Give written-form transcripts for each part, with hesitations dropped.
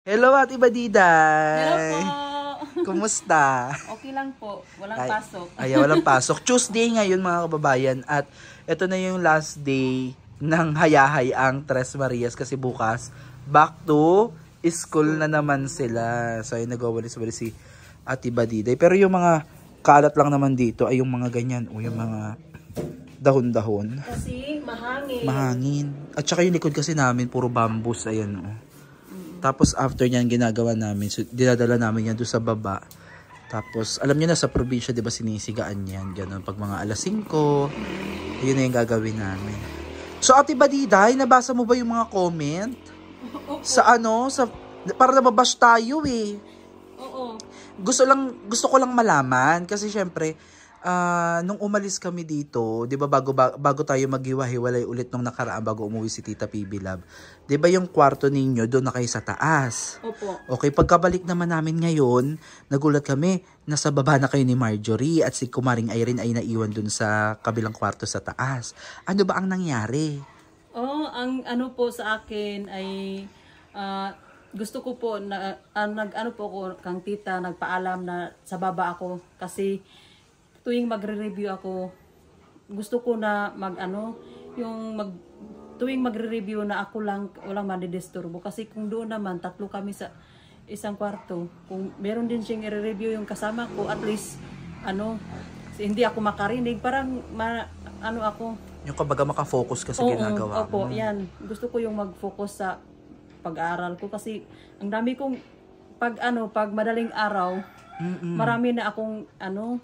Hello, Ate Hello Badiday! po! Kumusta? Okay lang po. Walang pasok. Ay, walang pasok. Tuesday ngayon mga kababayan at ito na yung last day ng hayahay ang Tres Marias kasi bukas back to school na naman sila. So ay nagwawalis-walis si Ate Badiday. Pero yung mga kalat lang naman dito ay yung mga ganyan o yung mga dahon-dahon. Kasi mahangin. Mahangin. At saka yung likod kasi namin puro bambus. Ayan o. Tapos after niyan ginagawa namin, so, dinadala namin yan doon sa baba. Tapos alam niyo na sa probinsya 'di ba sinisigaan yan, ganun pag mga alas 5, yun na yung gagawin namin. So Ate Badiday, nabasa mo ba yung mga comment? Sa para nababash tayo eh. Oo. Gusto ko lang malaman kasi syempre nung umalis kami dito, 'di ba bago tayo maghiwa-hiwalay ulit nung nakaraan bago umuwi si Tita PB Love. 'Di ba yung kwarto ninyo doon na kayo sa taas? Opo. Okay, pagkabalik naman namin ngayon, nagulat kami nasa baba na kayo ni Marjorie at si Kumaring Irene ay naiwan doon sa kabilang kwarto sa taas. Ano ba ang nangyari? Ang ano po sa akin ay gusto ko po na nag-ano po ako kang tita nagpaalam na sa baba ako kasi tuwing magre-review ako, gusto ko na tuwing magre-review na ako lang, walang madidisturbo. Kasi kung doon naman, 3 kami sa isang kwarto, kung meron din siyang i-review yung kasama ko, at least, hindi ako makarinig, parang, ako. Yung kumbaga makafocus ka sa ginagawa Opo, mo. yan. Gusto ko yung mag-focus sa pag-aaral ko kasi ang dami kong, pag madaling araw, marami na akong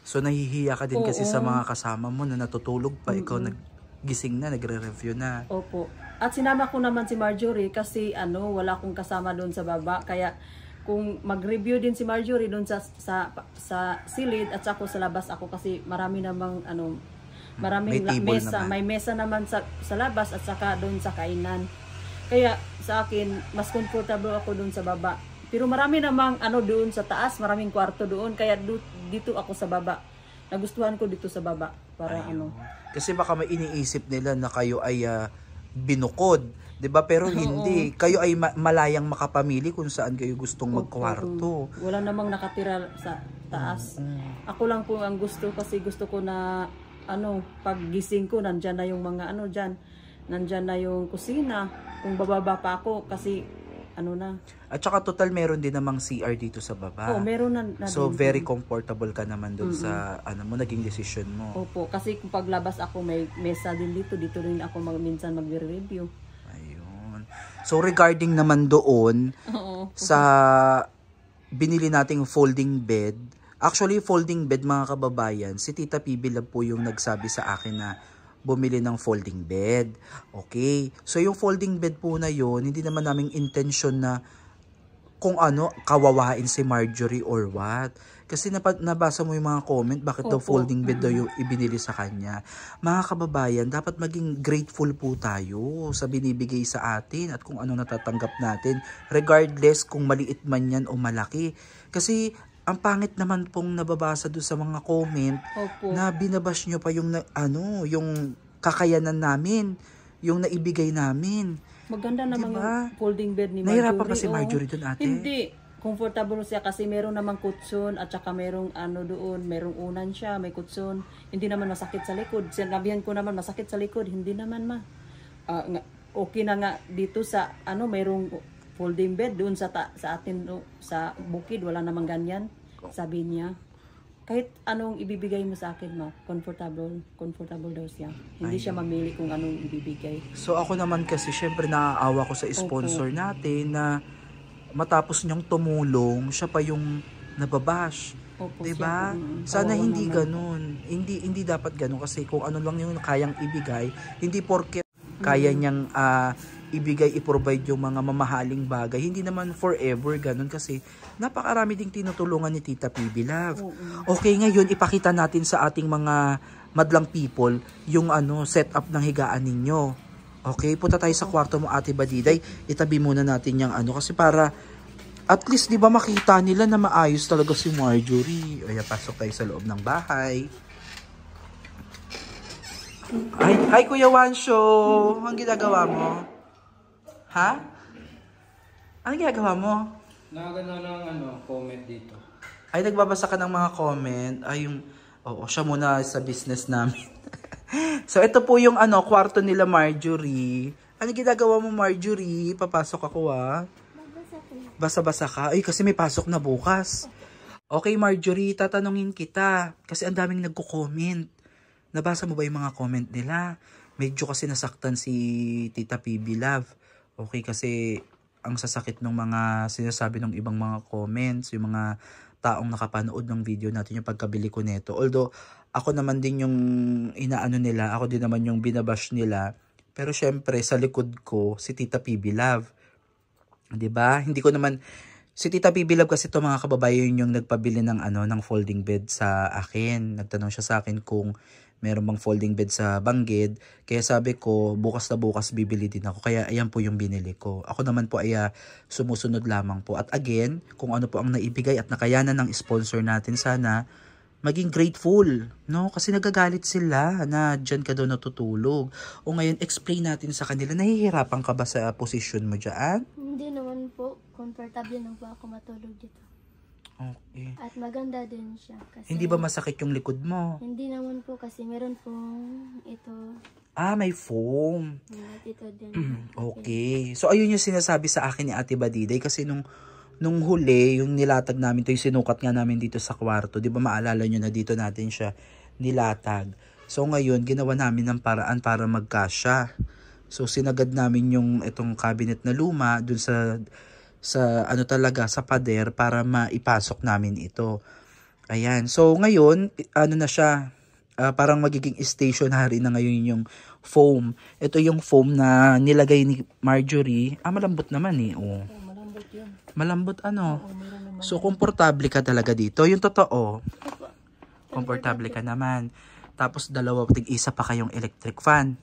So nahihiya ka din kasi sa mga kasama mo na natutulog pa, ikaw naggising na, nagre-review na. Opo. At sinama ko naman si Marjorie kasi wala akong kasama doon sa baba. Kaya kung mag-review din si Marjorie doon sa silid at sako sa labas ako kasi marami namang maraming mesa. May mesa naman sa labas at saka doon sa kainan. Kaya sa akin, mas comfortable ako doon sa baba. Pero marami namang doon sa taas, maraming kwarto doon. Kaya dito ako sa baba. Nagustuhan ko dito sa baba. Para Kasi baka may iniisip nila na kayo ay binukod. 'Di ba? Pero hindi. Kayo ay malayang makapamili kung saan kayo gustong magkwarto. Wala namang nakatira sa taas. Ako lang po ang gusto kasi gusto ko na pag gising ko, nandyan na yung mga nandyan na yung kusina. Kung bababa pa ako kasi na. At saka total meron din namang CR dito sa baba. Meron na so din. very comfortable ka naman doon sa naging decision mo. Opo, kasi kung paglabas ako may mesa din dito rin ako minsan magre-review. Ayun. So regarding naman doon sa binili nating folding bed, actually folding bed mga kababayan, si Tita PB Love po yung nagsabi sa akin na bumili ng folding bed. Okay. So yung folding bed po na yun, hindi naman naming intention na kung kawawain si Marjorie or what. Kasi nabasa mo yung mga comment, bakit daw folding bed daw yung ibinili sa kanya. Mga kababayan, dapat maging grateful po tayo sa binibigay sa atin at kung ano natatanggap natin. Regardless kung maliit man yan o malaki. Kasi ang pangit naman pong nababasa doon sa mga comment na binabash nyo pa yung yung kakayanan namin, yung naibigay namin. Maganda naman yung folding bed ni Marjorie. Nahirapan pa si Marjorie doon, ate? Hindi. Comfortable siya kasi meron namang kutson at saka merong doon, merong unan siya, may kutson. Hindi naman masakit sa likod. Sinabihan ko naman masakit sa likod, hindi naman okay na nga dito sa merong folding bed doon sa atin sa bukid, wala namang ganyan. Sabi niya, kahit anong ibibigay mo sa akin, comfortable daw siya. Hindi siya mamili kung anong ibibigay. So ako naman kasi syempre naaawa ko sa sponsor natin na matapos niyang tumulong, siya pa yung nababash. Diba? Sana hindi ganun. Hindi dapat ganun kasi kung ano lang yung kayang ibigay, hindi porket kaya niyang i-provide yung mga mamahaling bagay. Hindi naman forever ganun kasi napakarami ding tinutulungan ni Tita PB Love. Okay, ngayon ipakita natin sa ating mga madlang people yung setup ng higaan ninyo. Okay, punta tayo sa kwarto mo, Ate Badiday. Itabi muna natin yung kasi para at least 'di ba makita nila na maayos talaga si Marjorie. Ay, pasok tayo sa loob ng bahay. Hi Kuya Wansho. Ang ginagawa mo? Ha? Ano ginagawa mo? Nakagano ng comment dito. Ay, nagbabasa ka ng mga comment. Ay, yung... Oo, siya muna sa business namin. So, ito po yung kwarto nila Marjorie. Ano ginagawa mo, Marjorie? Papasok ako, Basa-basa ka? Ay, kasi may pasok na bukas. Okay, Marjorie, tatanungin kita. Kasi ang daming nagko-comment. Nabasa mo ba yung mga comment nila? Medyo kasi nasaktan si Tita PB Love. Okay, kasi ang sasakit ng mga sinasabi ng ibang mga comments, yung mga taong nakapanood ng video natin yung pagkabili ko nito. Although, ako naman din yung inaano nila, ako din naman yung binabash nila. Pero syempre, sa likod ko, si Tita PB Love. 'Di ba? Hindi ko naman si Tita PB Love kasi to mga kababayan yung nagpabili ng ng folding bed sa akin. Nagtanong siya sa akin kung meron bang folding bed sa Bangged. Kaya sabi ko, bukas na bukas bibili din ako. Kaya ayan po yung binili ko. Ako naman po ay sumusunod lamang po. At again, kung ano po ang naibigay at nakayanan ng sponsor natin, sana maging grateful, no? Kasi nagagalit sila na dyan ka daw natutulog. O ngayon, explain natin sa kanila, nahihirapan ka ba sa posisyon mo dyan? Hindi naman po. Comfortable lang po ako matulog dito. Okay. At maganda din siya. Kasi Hindi ba masakit yung likod mo? hindi naman po kasi meron pong ito. Ah, may foam. At ito din. Okay. So, ayun yung sinasabi sa akin ni Ate Badiday kasi nung huli, yung nilatag namin, to yung sinukat nga namin dito sa kwarto. Di ba maalala nyo na dito natin siya nilatag. So ngayon, ginawa namin ng paraan para magkasya. So sinagad namin yung itong cabinet na luma dun sa sa pader para maipasok namin ito. Ayan. So ngayon, na siya, parang magiging stationary na ngayon yung foam. Ito yung foam na nilagay ni Marjorie. Malambot naman oh. Malambot yun. Malambot Oo, So, komportable ka talaga dito. Yung totoo, komportable ka naman. Tapos, isa pa kayong electric fan.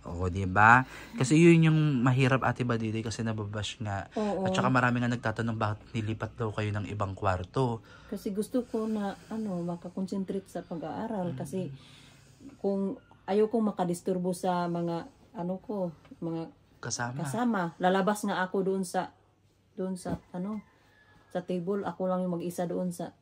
Oo, diba? Kasi yun yung mahirap, Ate Badiday, kasi nababash nga. Oo. At saka marami nga nagtatanong bakit nilipat daw kayo ng ibang kwarto. Kasi gusto ko na makakonsentrate sa pag-aaral kasi kung ayaw kong makadisturbo sa mga mga kasama. Lalabas nga ako doon sa table. Ako lang yung mag-isa doon sa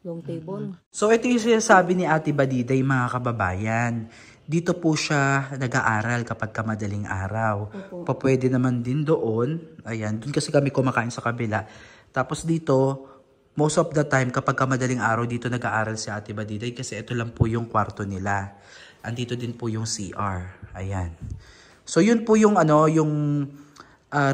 yung table. So, ito yung sinasabi ni Ate Badiday, mga kababayan. Dito po siya nag-aaral kapag madaling araw. Pwede naman din doon. Ayan, doon kasi kami kumakain sa kabila. Tapos dito, most of the time, kapag madaling araw, dito nag-aaral si Ate Badiday kasi ito lang po yung kwarto nila. Andito din po yung CR. Ayan. So, yun po yung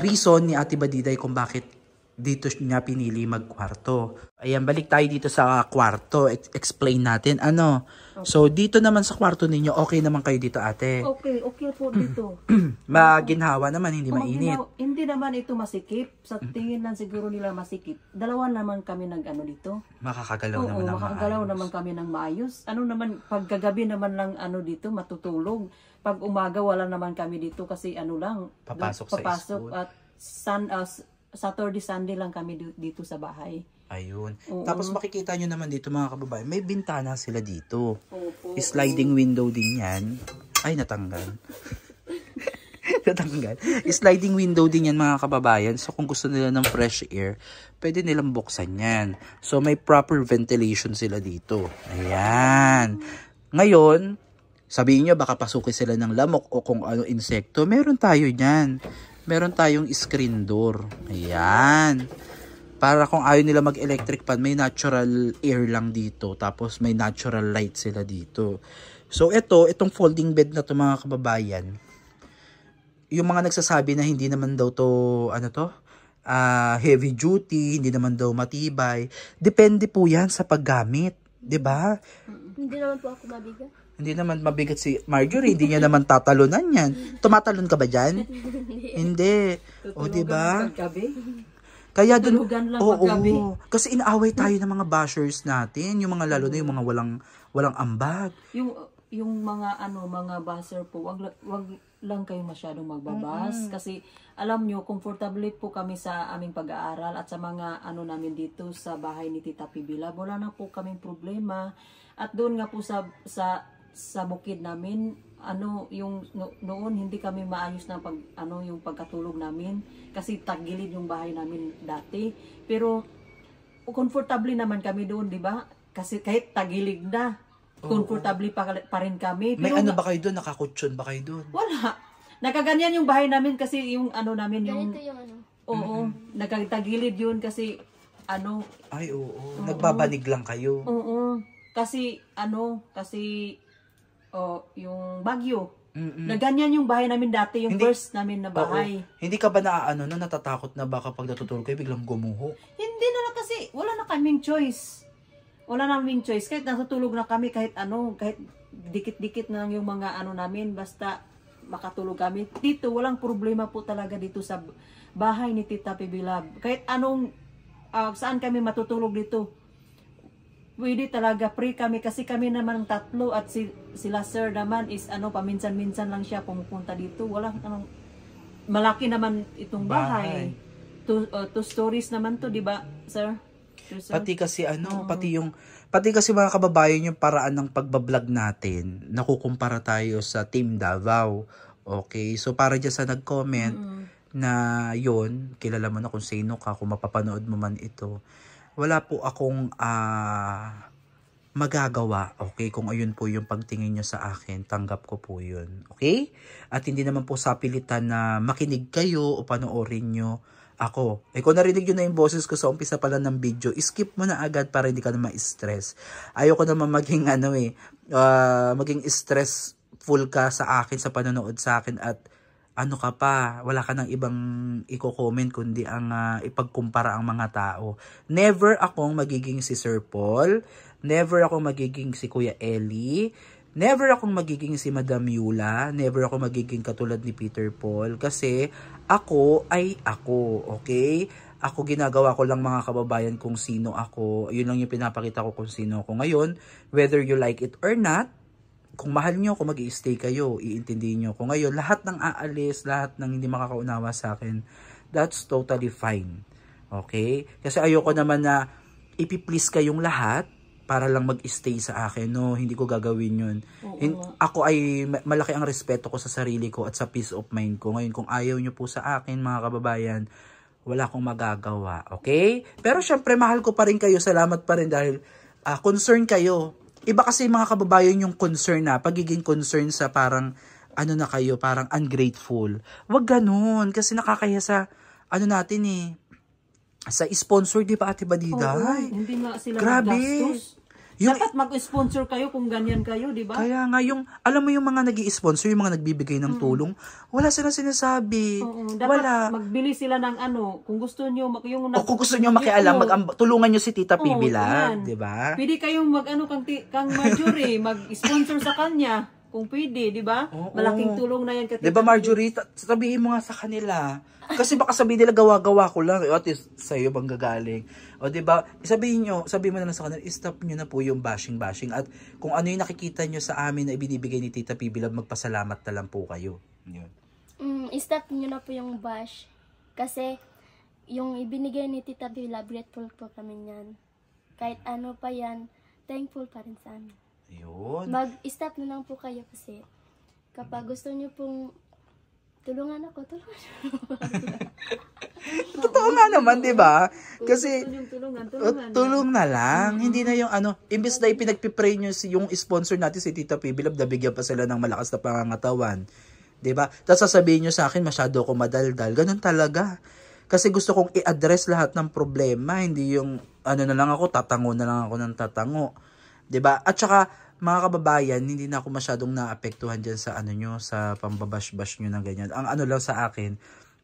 reason ni Ate Badiday kung bakit dito niya pinili magkwarto. Ayan, balik tayo dito sa kwarto. Explain natin. Okay. So, dito naman sa kwarto ninyo, okay naman kayo dito, ate? Okay po dito. Maginhawa naman, hindi mainit. Hindi naman ito masikip. Sa tingin lang siguro nila masikip. Dalawa naman kami dito. Makakagalaw naman ng makakagalaw maayos. naman kami ng maayos. Pagkagabi naman lang dito, matutulog. Pag umaga, wala naman kami dito kasi Papasok sa school. At Saturday, Sunday lang kami dito sa bahay. Ayun. Tapos makikita nyo naman dito mga kababayan, may bintana sila dito. Opo. Sliding window din yan. Ay, natanggal. Natanggal. Sliding window din yan mga kababayan. So kung gusto nila ng fresh air, pwede nilang buksan yan. So may proper ventilation sila dito. Ayan. Ngayon, sabihin nyo baka pasukin sila ng lamok o kung ano insekto. Meron tayo dyan. Meron tayong screen door. Ayan. Para kung ayaw nila mag-electric fan, may natural air lang dito. Tapos may natural light sila dito. So itong folding bed na to mga kababayan, yung mga nagsasabi na hindi naman daw to, heavy duty, hindi naman daw matibay. Depende po yan sa paggamit. 'Di ba? Hindi naman po ako mabigat. Hindi naman mabigat si Marjorie, hindi niya naman tatalunan yan. Tumatalon ka ba dyan? Hindi. O, diba? Kaya dun, kasi inaaway tayo ng mga bashers natin, yung mga lalo na yung mga walang ambag. Yung mga basher po, wag lang kayo masyadong magbabas kasi alam nyo, comfortable po kami sa aming pag-aaral at sa mga namin dito sa bahay ni Tita Pibila. Wala na po kaming problema. At doon nga po sa bukid namin, noon hindi kami maayos na yung pagkatulog namin kasi tagilid yung bahay namin dati. Pero comfortable naman kami doon, di ba? Kasi kahit tagilid na, comfortable pa rin kami. May Pero ano ba kayo doon? Nakakutsyon ba kayo doon? wala. Nakaganyan yung bahay namin kasi yung namin yung Ganito yung ano. oo, nagtagilid yun kasi Ay, oo. Nagbabanig lang kayo. oo, kasi yung bagyo. Na ganyan yung bahay namin dati, yung first namin na bahay. Oo. Hindi ka ba natatakot na baka pag natutulog kayo biglang gumuho? Hindi na lang kasi wala na kaming choice. Wala naming choice kahit natutulog na kami kahit dikit-dikit na lang yung mga namin basta makatulog kami. Dito walang problema po talaga dito sa bahay ni Tita Pibilab. Kahit saan kami matutulog dito. Pwede talaga, free kami kasi kami naman tatlo at sila sir naman is paminsan-minsan lang siya pumupunta dito. Walang malaki naman itong bahay. Two stories naman to, di ba, sir? Pati kasi pati kasi mga kababayan yung paraan ng pagbablog natin, nakukumpara tayo sa Team Davao. Okay? So para dyan sa nag-comment na yon, kilala mo na kung sino ka, kung mapapanood mo man ito. Wala po akong magagawa, okay? Kung ayun po yung pagtingin nyo sa akin, tanggap ko po yun, okay? At hindi naman po sa pilitan na makinig kayo o panoorin nyo ako. Kung narinig nyo na yung boses ko sa umpisa pala ng video, skip mo na agad para hindi ka na ma-stress. Ayoko naman maging maging stressful ka sa akin, sa panonood sa akin at wala ka ng ibang i-comment kundi ang ipagkumpara ang mga tao. Never akong magiging si Sir Paul, never akong magiging si Kuya Eli, never akong magiging si Madam Yula, never akong magiging katulad ni Peter Paul kasi ako ay ako, okay? Ako ginagawa ko lang mga kababayan kung sino ako. Yun lang yung pinapakita ko kung sino ako ngayon, whether you like it or not. Kung mahal nyo, kung mag-i-stay kayo, iintindihin nyo. Kung ngayon, lahat ng aalis, lahat ng hindi makakaunawa sa akin, that's totally fine. Okay? Kasi ayoko naman na ipiplease kayong lahat para lang mag-stay sa akin. No, hindi ko gagawin yun. Ako ay, malaki ang respeto ko sa sarili ko at sa peace of mind ko. Ngayon, kung ayaw nyo po sa akin, mga kababayan, wala akong magagawa. Okay? Pero syempre, mahal ko pa rin kayo. Salamat pa rin dahil concern kayo. Iba kasi mga kababayan yung concern pagiging concern sa parang, na kayo, parang ungrateful. Wag ganun, kasi nakakaya sa, natin sa sponsor, di ba Ate Badida? Hindi nga sila grabe. Naggastos. Dapat mag-sponsor kayo kung ganyan kayo, di ba? Kaya nga, alam mo yung mga nag-i-sponsor, yung mga nagbibigay ng tulong, wala silang sinasabi. Dapat magbili sila ng kung gusto nyo, kung gusto nyo makialam, tulungan nyo si Tita Pibila, di ba? Pwede kayong kang Marjorie, mag-sponsor sa kanya, kung pwede, di ba? Malaking tulong na yan. Di ba Marjorie, sabihin mo nga sa kanila. Kasi baka sabihin nila gawa-gawa ko lang. At sa'yo bang gagaling? O diba, sabihin mo na lang sa kanila, stop nyo na po yung bashing. At kung ano yung nakikita nyo sa amin na ibinibigay ni Tita Pibilab, magpasalamat na lang po kayo. Yun. Stop nyo na po yung bash. Kasi yung ibinigay ni Tita Pibilab, grateful po kami yan. Kahit ano pa yan, thankful pa rin sa amin. Yun. Mag-stop na lang po kayo kasi kapag gusto nyo pong tulungan ako. Totoo nga naman, di ba? Kasi, tulong na lang. Hindi na yung imbes na ipinagpipray nyo yung sponsor natin si Tita Pibilab, nabigyan pa sila ng malakas na pangangatawan. Di ba? Tapos sasabihin nyo sa akin, masyado ako madaldal. Ganun talaga. Kasi gusto kong i-address lahat ng problema. Hindi yung, na lang ako, tatango na lang ako ng tatango. Di ba? At saka, mga kababayan, hindi na ako masyadong naapektuhan dyan sa sa pambabash-bash nyo ng ganyan. Ang lang sa akin,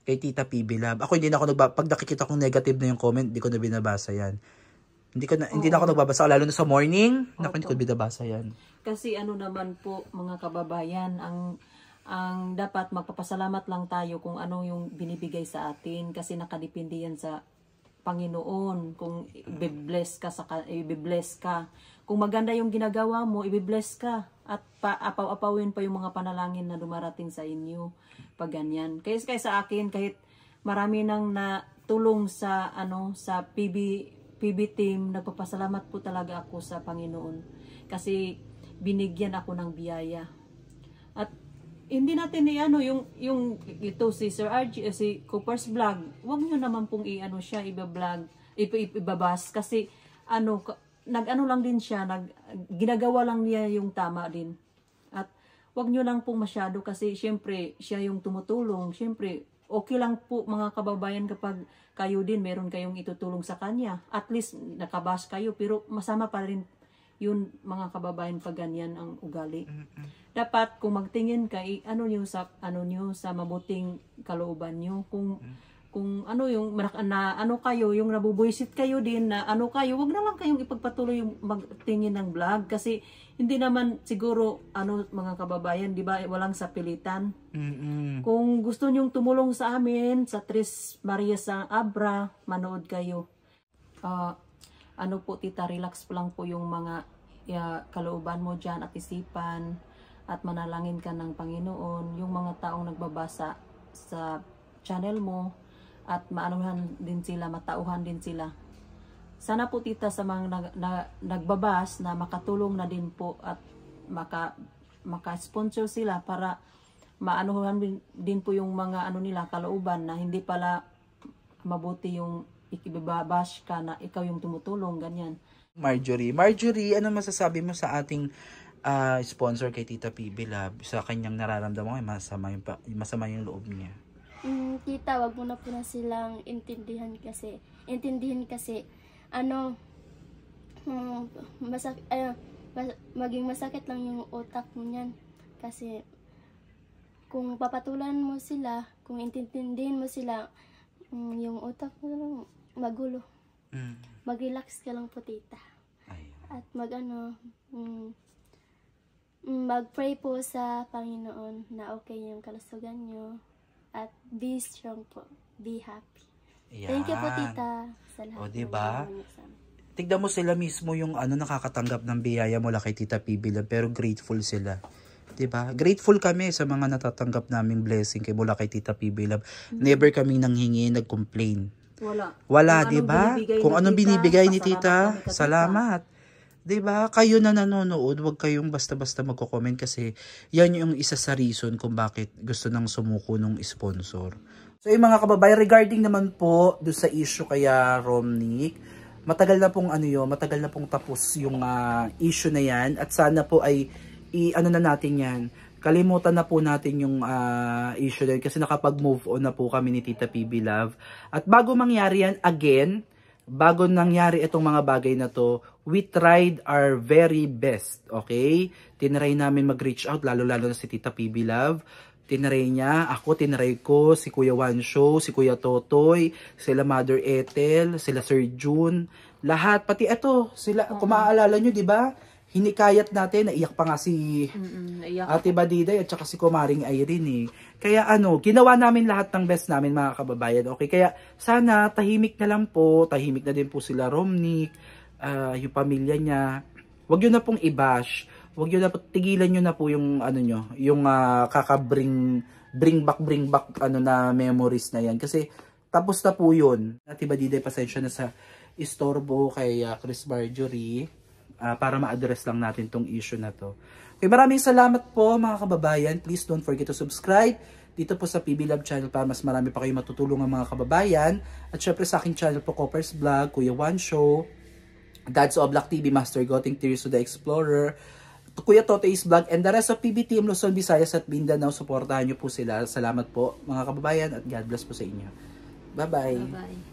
kay Tita Pibilab. Ako hindi na ako pag nakikita kong negative na yung comment, hindi ko na binabasa yan. Hindi na ako nagbabasa, lalo na sa morning, hindi ko binabasa yan. Kasi naman po, mga kababayan, ang dapat magpapasalamat lang tayo kung ano yung binibigay sa atin kasi nakadepende yan sa Panginoon. Kung i-bless ka, kung maganda yung ginagawa mo, i-bless ka at apaw-apawin pa yung mga panalangin na dumarating sa inyo pag ganyan. Kaya sa akin, kahit marami nang natulong sa sa PB team, nagpapasalamat po talaga ako sa Panginoon kasi binigyan ako ng biyaya. At hindi natin yung ito si Sir RG, si Cooper's Vlog, wag nyo naman pong siya iba-vlog, ibabas kasi nag-ano lang din siya, ginagawa lang niya yung tama din. At wag nyo lang pong masyado kasi syempre siya yung tumutulong. Syempre okay lang po mga kababayan kapag kayo din meron kayong itutulong sa kanya. At least nakabas kayo pero masama pa rin yun mga kababayan pag ganyan ang ugali. Dapat kung magtingin ka nyo sa mabuting kalooban nyo, kung yung kayo yung nabubuisit kayo din na kayo, wag na lang kayong ipagpatuloy yung magtingin ng vlog kasi hindi naman siguro mga kababayan, di ba, walang sapilitan. Kung gusto nyong tumulong sa amin sa Tres Marias sa Abra, manood kayo. Po tita, relax lang po yung mga kalooban mo dyan at isipan at manalangin ka ng Panginoon, yung mga taong nagbabasa sa channel mo at maanuhan din sila, matauhan din sila. Sana po tita sa mga nagbabas na makatulong na din po at maka-sponsor sila para maanuhan din po yung mga nila kalooban na hindi pala mabuti yung ikibabash ka na ikaw yung tumutulong, ganyan. Marjorie, ano masasabi mo sa ating sponsor kay Tita PB Love sa kanyang nararamdaman masama yung loob niya? Tita, wag mo na po na silang intindihin kasi maging masakit lang yung utak mo niyan kasi kung papatulan mo sila, kung intindihin mo sila, yung utak mo lang magulo. Mag-relax ka lang po tita. At mag-pray po sa Panginoon na okay yung kalusugan nyo. At be strong po. Be happy. Ayan. Thank you po tita. Sa lahat. O diba? Tignan mo sila mismo yung nakakatanggap ng biyaya mula kay Tita PB Love, pero grateful sila. Diba? Grateful kami sa mga natatanggap naming blessing mula kay Tita PB Love. Never kami nanghingi, nag-complain. Wala, diba? Kung anong binibigay ni Tita, salamat. Diba? Kayo na nanonood, huwag kayong basta-basta magko-comment kasi yan yung isa sa reason kung bakit gusto nang sumuko ng sponsor. So yung mga kababayan, regarding naman po doon sa issue kaya Romnick, matagal na pong tapos yung issue na yan at sana po ay na natin yan. Kalimutan na po natin yung issue din kasi nakapag-move on na po kami ni Tita PB Love. At bago mangyari yan, again, bago nangyari itong mga bagay na to, we tried our very best, okay? Tinry namin mag-reach out, lalo-lalo na si Tita PB Love. Tinry niya, ako tinry ko, si Kuya Wanshow, si Kuya Totoy, sila Mother Ethel, sila Sir June, lahat, pati ito, sila, kung maaalala nyo, di ba? Hinikayat natin, naiyak pa nga si Ate Badiday at saka si Kumaring Irene. Kaya ginawa namin lahat ng best namin mga kababayan. Okay, kaya sana tahimik na lang po, tahimik na din po sila Romnick, yung pamilya niya. Huwag yun na pong i-bash. Huwag yun na po, tigilan nyo na po yung yung bring back na memories na yan. Kasi tapos na po yun. Ate Badiday, pasensya na sa istorbo kay Chris Marjorie. Para ma-address lang natin tong issue na to. Okay, maraming salamat po mga kababayan. Please don't forget to subscribe dito po sa PB Love channel para mas marami pa kayo matutulungan mga kababayan. At syempre sa aking channel po, Cooper's Vlog, Kuya Wanshow, Dad's Oblak TV, Master Goting Tears to the Explorer, Kuya Totoy's Vlog, and the rest of PB Team Luzon, Visayas at Mindanao. Suportahan nyo po sila. Salamat po mga kababayan at God bless po sa inyo. Bye-bye. Bye-bye.